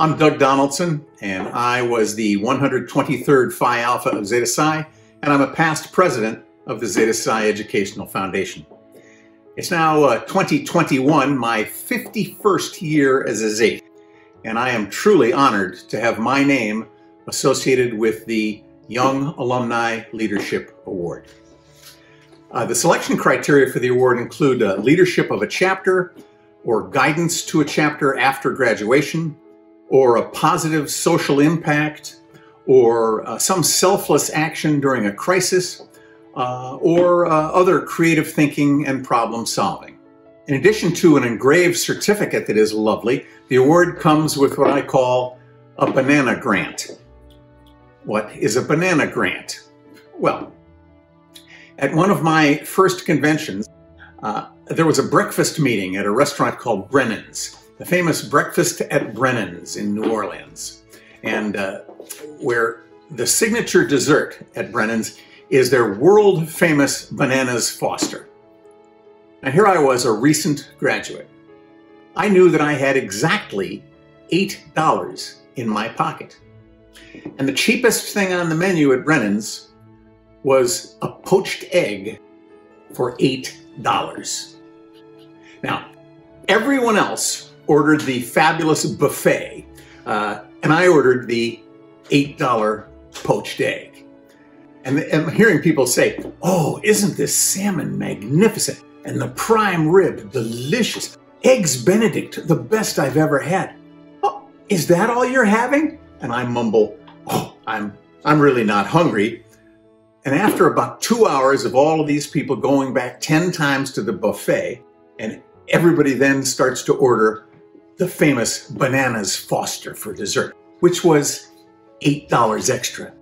I'm Doug Donaldson, and I was the 123rd Phi Alpha of Zeta Psi, and I'm a past president of the Zeta Psi Educational Foundation. It's now 2021, my 51st year as a Zeta, and I am truly honored to have my name associated with the Young Alumni Leadership Award. The selection criteria for the award include leadership of a chapter, or guidance to a chapter after graduation, or a positive social impact, or some selfless action during a crisis, or other creative thinking and problem solving. In addition to an engraved certificate that is lovely, the award comes with what I call a banana grant. What is a banana grant? Well, at one of my first conventions, there was a breakfast meeting at a restaurant called Brennan's, the famous breakfast at Brennan's in New Orleans, and where the signature dessert at Brennan's is their world-famous Bananas Foster. Now here I was, a recent graduate. I knew that I had exactly $8 in my pocket. And the cheapest thing on the menu at Brennan's was a poached egg for $8. Now, everyone else ordered the fabulous buffet, and I ordered the $8 poached egg. And I'm hearing people say, "Oh, isn't this salmon magnificent? And the prime rib, delicious. Eggs Benedict, the best I've ever had." "Oh, is that all you're having?" And I mumble, "Oh, I'm really not hungry." And after about 2 hours of all of these people going back 10 times to the buffet, and everybody then starts to order the famous Bananas Foster for dessert, which was $8 extra.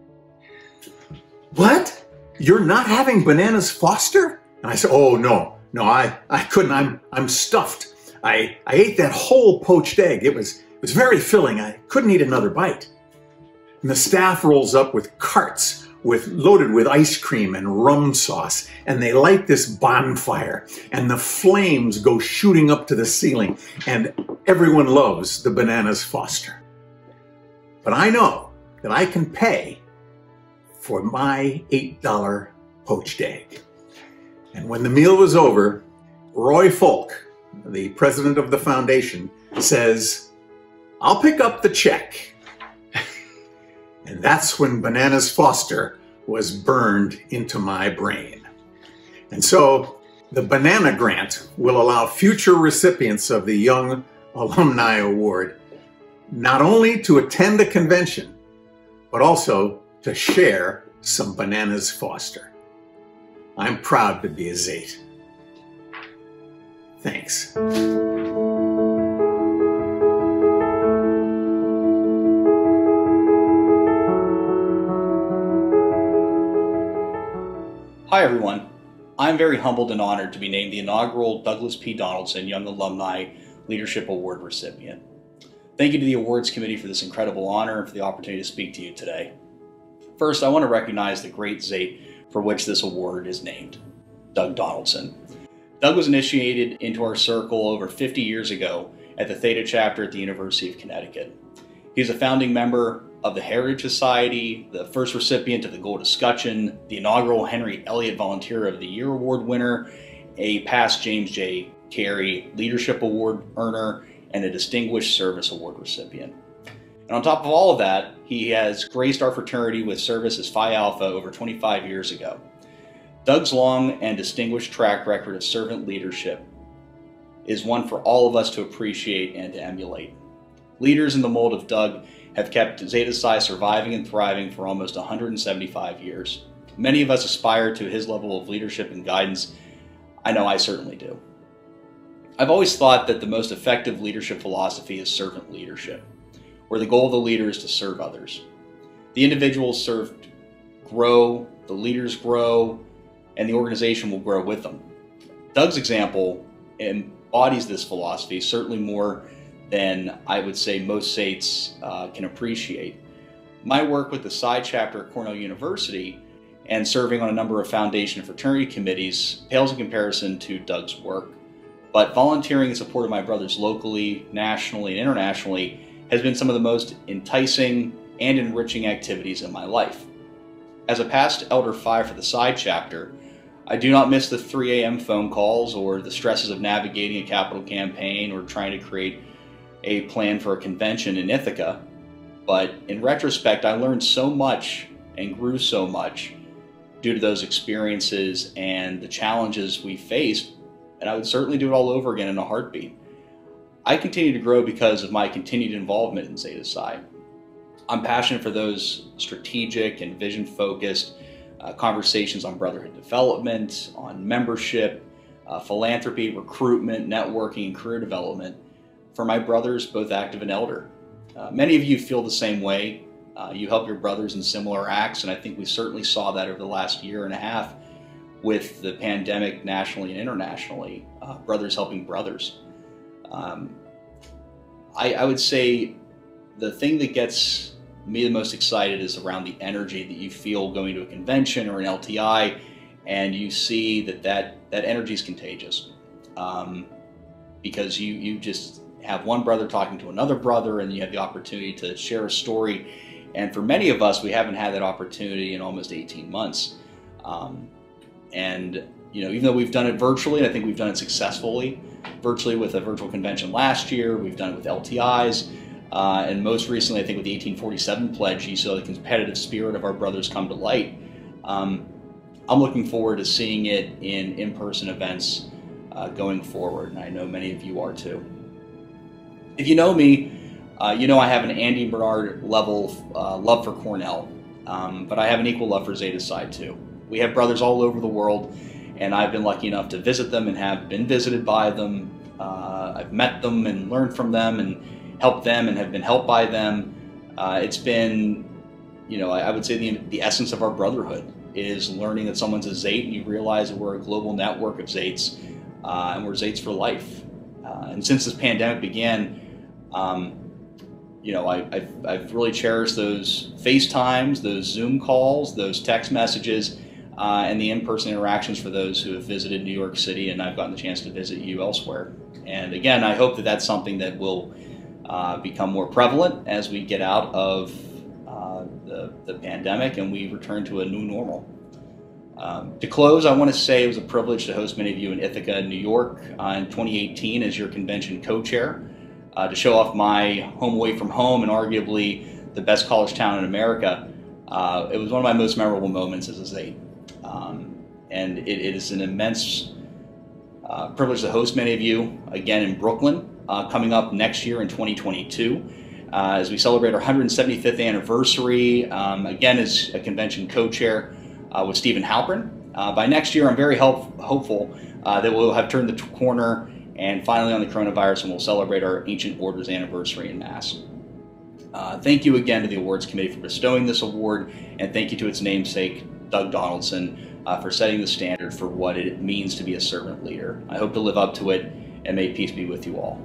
"What? You're not having Bananas Foster?" And I said, "Oh, no, I couldn't. I'm stuffed. I ate that whole poached egg. It was very filling. I couldn't eat another bite." And the staff rolls up with carts loaded with ice cream and rum sauce, and they light this bonfire, and the flames go shooting up to the ceiling, and everyone loves the Bananas Foster. But I know that I can pay for my $8 poached egg. And when the meal was over, Roy Folk, the president of the foundation, says, "I'll pick up the check." And that's when Bananas Foster was burned into my brain. And so the Banana Grant will allow future recipients of the Young Alumni Award not only to attend a convention, but also to share some Bananas Foster. I'm proud to be a Zeta. Thanks. Hi everyone, I'm very humbled and honored to be named the inaugural Douglas P. Donaldson Young Alumni Leadership Award recipient. Thank you to the awards committee for this incredible honor and for the opportunity to speak to you today. First, I want to recognize the great Zeta for which this award is named, Doug Donaldson. Doug was initiated into our circle over 50 years ago at the Theta chapter at the University of Connecticut. He is a founding member of the Heritage Society, the first recipient of the Gold Escutcheon, the inaugural Henry Elliott Volunteer of the Year Award winner, a past James J. Carey Leadership Award earner, and a Distinguished Service Award recipient. And on top of all of that, he has graced our fraternity with service as Phi Alpha over 25 years ago. Doug's long and distinguished track record of servant leadership is one for all of us to appreciate and to emulate. Leaders in the mold of Doug have kept Zeta Psi surviving and thriving for almost 175 years. Many of us aspire to his level of leadership and guidance. I know I certainly do. I've always thought that the most effective leadership philosophy is servant leadership, where the goal of the leader is to serve others. The individuals served grow, the leaders grow, and the organization will grow with them. Doug's example embodies this philosophy, certainly more than I would say most Zetas can appreciate. My work with the Psi chapter at Cornell University and serving on a number of foundation and fraternity committees pales in comparison to Doug's work. But volunteering in support of my brothers locally, nationally, and internationally has been some of the most enticing and enriching activities in my life. As a past Elder 5 for the side chapter, I do not miss the 3 a.m. phone calls or the stresses of navigating a capital campaign or trying to create a plan for a convention in Ithaca. But in retrospect, I learned so much and grew so much due to those experiences and the challenges we faced, and I would certainly do it all over again in a heartbeat. I continue to grow because of my continued involvement in Zeta Psi. I'm passionate for those strategic and vision-focused conversations on brotherhood development, on membership, philanthropy, recruitment, networking, and career development for my brothers, both active and elder. Many of you feel the same way. You help your brothers in similar acts, and I think we certainly saw that over the last year and a half with the pandemic nationally and internationally, brothers helping brothers. I would say the thing that gets me the most excited is around the energy that you feel going to a convention or an LTI, and you see that energy is contagious, because you just have one brother talking to another brother, and you have the opportunity to share a story. And for many of us, we haven't had that opportunity in almost 18 months. And even though we've done it virtually, and I think we've done it successfully, virtually with a virtual convention last year, we've done it with LTIs, and most recently, I think with the 1847 pledge, you saw the competitive spirit of our brothers come to light. I'm looking forward to seeing it in in-person events going forward, and I know many of you are too. If you know me, you know I have an Andy Bernard level love for Cornell, but I have an equal love for Zeta Psi too. We have brothers all over the world, and I've been lucky enough to visit them and have been visited by them. I've met them and learned from them and helped them and have been helped by them. It's been, I would say the essence of our brotherhood is learning that someone's a Zate and you realize that we're a global network of Zates, and we're Zates for life. And since this pandemic began, I've really cherished those FaceTimes, those Zoom calls, those text messages, and the in-person interactions for those who have visited New York City, and I've gotten the chance to visit you elsewhere. And again, I hope that that's something that will become more prevalent as we get out of the pandemic and we return to a new normal. To close, I want to say it was a privilege to host many of you in Ithaca, New York in 2018 as your convention co-chair, to show off my home away from home and arguably the best college town in America. It was one of my most memorable moments as a Zate. And it is an immense privilege to host many of you again in Brooklyn coming up next year in 2022 as we celebrate our 175th anniversary, again as a convention co-chair with Stephen Halpern. By next year, I'm very hopeful that we'll have turned the corner and finally on the coronavirus, and we'll celebrate our Ancient Orders anniversary in Mass. Thank you again to the awards committee for bestowing this award, and thank you to its namesake, Doug Donaldson, for setting the standard for what it means to be a servant leader. I hope to live up to it, and may peace be with you all.